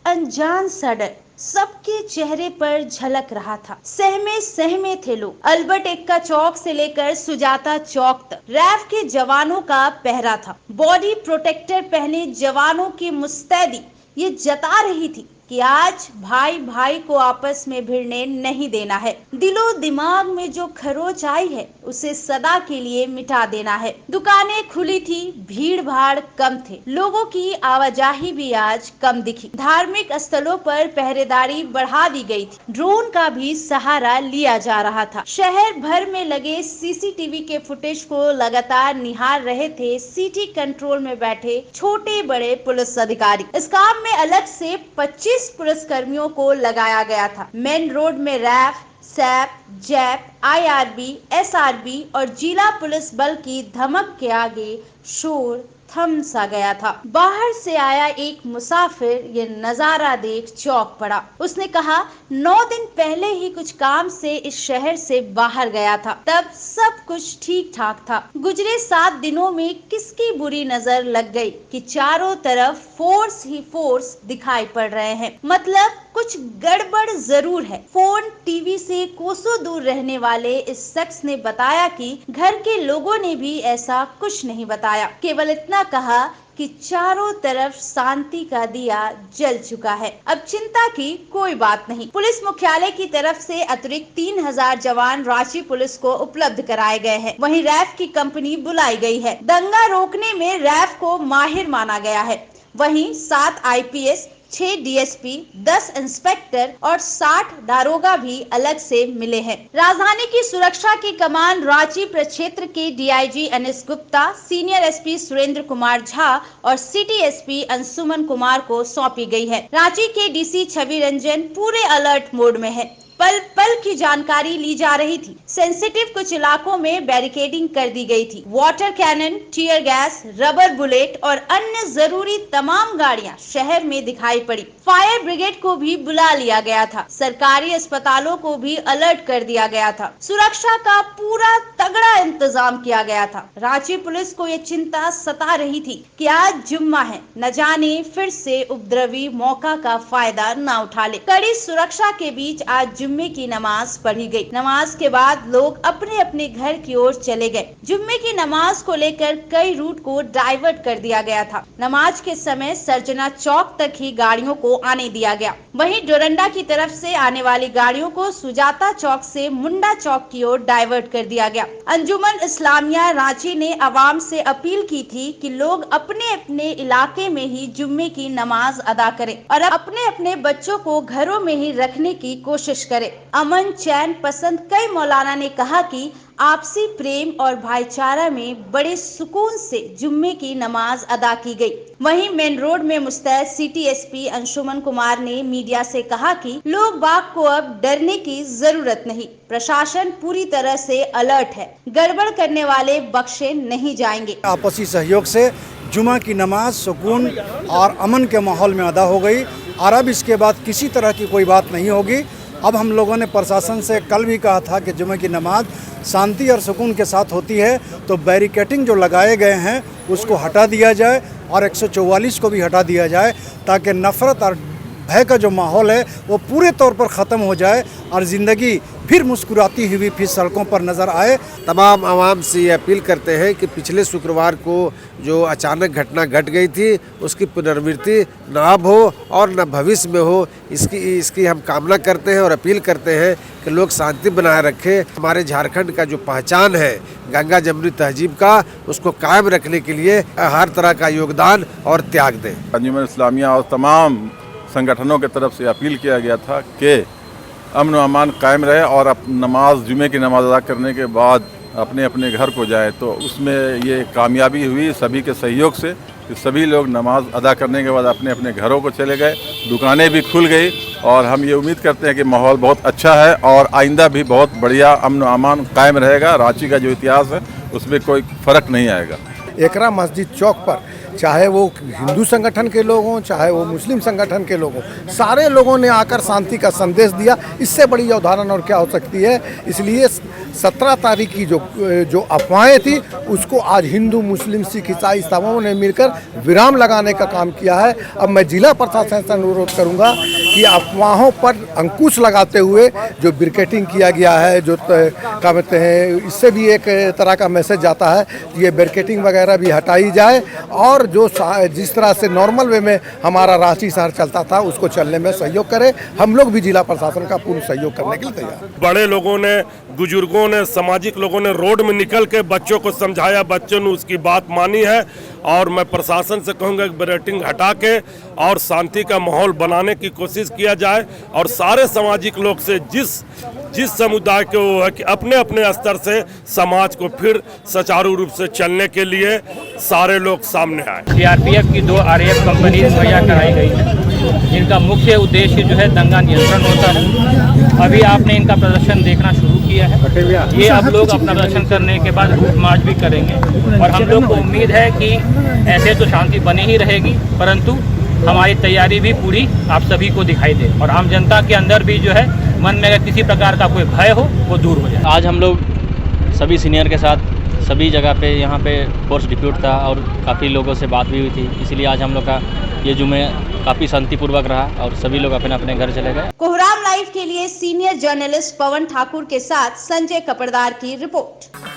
अनजान सा डर सबके चेहरे पर झलक रहा था। सहमे सहमे थे लोग। अल्बर्ट एक्का चौक से लेकर सुजाता चौक तक रैफ के जवानों का पहरा था। बॉडी प्रोटेक्टर पहने जवानों की मुस्तैदी ये जता रही थी कि आज भाई भाई को आपस में भिड़ने नहीं देना है। दिलो दिमाग में जो खरोच आई है उसे सदा के लिए मिटा देना है। दुकानें खुली थी, भीड़ भाड़ कम थे, लोगों की आवाजाही भी आज कम दिखी। धार्मिक स्थलों पर पहरेदारी बढ़ा दी गई थी। ड्रोन का भी सहारा लिया जा रहा था। शहर भर में लगे सीसीटीवी के फुटेज को लगातार निहार रहे थे सिटी कंट्रोल में बैठे छोटे बड़े पुलिस अधिकारी। इस काम में अलग से 25 पुलिसकर्मियों को लगाया गया था। मेन रोड में रैफ, सैप, जैप, IRB, SRB और जिला पुलिस बल की धमक के आगे शोर थम सा गया था। बाहर से आया एक मुसाफिर ये नजारा देख चौंक पड़ा। उसने कहा 9 दिन पहले ही कुछ काम से इस शहर से बाहर गया था, तब सब कुछ ठीक ठाक था। गुजरे 7 दिनों में किसकी बुरी नजर लग गई कि चारों तरफ फोर्स ही फोर्स दिखाई पड़ रहे हैं। मतलब कुछ गड़बड़ जरूर है। फोन टीवी से कोसों दूर रहने वाले इस शख्स ने बताया कि घर के लोगों ने भी ऐसा कुछ नहीं बताया, केवल इतना कहा कि चारों तरफ शांति का दिया जल चुका है, अब चिंता की कोई बात नहीं। पुलिस मुख्यालय की तरफ से अतिरिक्त 3000 जवान रांची पुलिस को उपलब्ध कराए गए हैं। वहीं रैफ की कंपनी बुलाई गई है। दंगा रोकने में रैफ को माहिर माना गया है। वहीं 7 IPS, 6 DSP, 10 इंस्पेक्टर और 60 दारोगा भी अलग से मिले हैं। राजधानी की सुरक्षा की कमान रांची प्रक्षेत्र के DIG Anis Gupta, senior SP Surendra Kumar Jha और सिटी SP अंशुमन कुमार को सौंपी गई है। रांची के DC छवि रंजन पूरे अलर्ट मोड में है। पल पल की जानकारी ली जा रही थी। सेंसिटिव कुछ इलाकों में बैरिकेडिंग कर दी गई थी। Water cannon, tear gas, rubber bullet और अन्य जरूरी तमाम गाड़ियां शहर में दिखाई पड़ी। फायर ब्रिगेड को भी बुला लिया गया था। सरकारी अस्पतालों को भी अलर्ट कर दिया गया था। सुरक्षा का पूरा तगड़ा इंतजाम किया गया था। रांची पुलिस को ये चिंता सता रही थी कि आज जुम्मा है, न जाने फिर से उपद्रवी मौका का फायदा न उठा ले। कड़ी सुरक्षा के बीच आज जुम्मे की नमाज पढ़ी गई। नमाज के बाद लोग अपने अपने घर की ओर चले गए। जुम्मे की नमाज को लेकर कई रूट को डाइवर्ट कर दिया गया था। नमाज के समय सर्जना चौक तक ही गाड़ियों को आने दिया गया। वहीं डोरंडा की तरफ से आने वाली गाड़ियों को सुजाता चौक से मुंडा चौक की ओर डाइवर्ट कर दिया गया। अंजुमन इस्लामिया रांची ने आवाम से अपील की थी कि लोग अपने अपने इलाके में ही जुम्मे की नमाज अदा करें और अपने अपने बच्चों को घरों में ही रखने की कोशिश करें। अमन चैन पसंद कई मौलाना ने कहा कि आपसी प्रेम और भाईचारा में बड़े सुकून से जुम्मे की नमाज अदा की गई। वहीं मेन रोड में मुस्तैद सिटी SP अंशुमन कुमार ने मीडिया से कहा कि लोग बाग को अब डरने की जरूरत नहीं, प्रशासन पूरी तरह से अलर्ट है, गड़बड़ करने वाले बख्शे नहीं जाएंगे। आपसी सहयोग से जुमा की नमाज सुकून और अमन के माहौल में अदा हो गई और अब इसके बाद किसी तरह की कोई बात नहीं होगी। अब हम लोगों ने प्रशासन से कल भी कहा था कि जुमे की नमाज शांति और सुकून के साथ होती है, तो बैरिकेटिंग जो लगाए गए हैं उसको हटा दिया जाए और 144 को भी हटा दिया जाए ताकि नफ़रत और भय का जो माहौल है वो पूरे तौर पर ख़त्म हो जाए और ज़िंदगी फिर मुस्कुराती हुई फिर सड़कों पर नज़र आए। तमाम आवाम से ये अपील करते हैं कि पिछले शुक्रवार को जो अचानक घटना घट गई थी उसकी पुनरावृत्ति न अब हो और न भविष्य में हो, इसकी हम कामना करते हैं और अपील करते हैं कि लोग शांति बनाए रखें। हमारे झारखंड का जो पहचान है गंगा जमुनी तहजीब का, उसको कायम रखने के लिए हर तरह का योगदान और त्याग दें। अंजुमन इस्लामिया और तमाम संगठनों की तरफ से अपील किया गया था कि अमन व अमान कायम रहे और नमाज जुमे की नमाज अदा करने के बाद अपने अपने घर को जाए, तो उसमें ये कामयाबी हुई सभी के सहयोग से कि सभी लोग नमाज अदा करने के बाद अपने अपने घरों को चले गए। दुकानें भी खुल गई और हम ये उम्मीद करते हैं कि माहौल बहुत अच्छा है और आइंदा भी बहुत बढ़िया अमन व अमान कायम रहेगा। रांची का जो इतिहास है उसमें कोई फ़र्क नहीं आएगा। एकरा मस्जिद चौक पर चाहे वो हिंदू संगठन के लोग हों, चाहे वो मुस्लिम संगठन के लोग हों, सारे लोगों ने आकर शांति का संदेश दिया। इससे बड़ी उदाहरण और क्या हो सकती है। इसलिए 17 तारीख की जो अफवाहें थी उसको आज हिंदू, मुस्लिम, सिख, ईसाई सबों ने मिलकर विराम लगाने का काम किया है। अब मैं जिला प्रशासन से अनुरोध करूंगा कि अफवाहों पर अंकुश लगाते हुए जो ब्रिकेटिंग किया गया है, जो क्या कहते हैं, इससे भी एक तरह का मैसेज जाता है, ये ब्रिकेटिंग वगैरह भी हटाई जाए और जो जिस तरह से नॉर्मल वे में हमारा रांची शहर चलता था उसको चलने में सहयोग करें। हम लोग भी जिला प्रशासन का पूर्ण सहयोग करने के लिए तैयार। बड़े लोगों ने, बुजुर्गों ने, सामाजिक लोगों ने रोड में निकल के बच्चों को समझाया, बच्चों ने उसकी बात मानी है। और मैं प्रशासन से कहूँगा कि ब्रिकेटिंग हटा के और शांति का माहौल बनाने की कोशिश किया जाए और सारे सामाजिक लोग से जिस समुदाय के वो है कि अपने अपने स्तर से समाज को फिर सुचारू रूप से चलने के लिए सारे लोग सामने आए। सीआरपीएफ की 2 RAF कंपनी मुहैया कराई गई है, जिनका मुख्य उद्देश्य जो है दंगा नियंत्रण होता है। अभी आपने इनका प्रदर्शन देखना शुरू किया है। ये अब लोग अपना प्रदर्शन करने के बाद रूट मार्च भी करेंगे और हम लोग को उम्मीद है कि ऐसे तो शांति बनी ही रहेगी, परंतु हमारी तैयारी भी पूरी आप सभी को दिखाई दे और आम जनता के अंदर भी जो है मन में अगर किसी प्रकार का कोई भय हो वो दूर हो जाए। आज हम लोग सभी सीनियर के साथ सभी जगह पे यहाँ पे फोर्स डिप्यूट था और काफ़ी लोगों से बात भी हुई थी, इसलिए आज हम लोग का ये जुमे काफ़ी शांतिपूर्वक रहा और सभी लोग अपने अपने घर चले गए। कोहराम लाइव के लिए सीनियर जर्नलिस्ट पवन ठाकुर के साथ संजय कपड़दार की रिपोर्ट।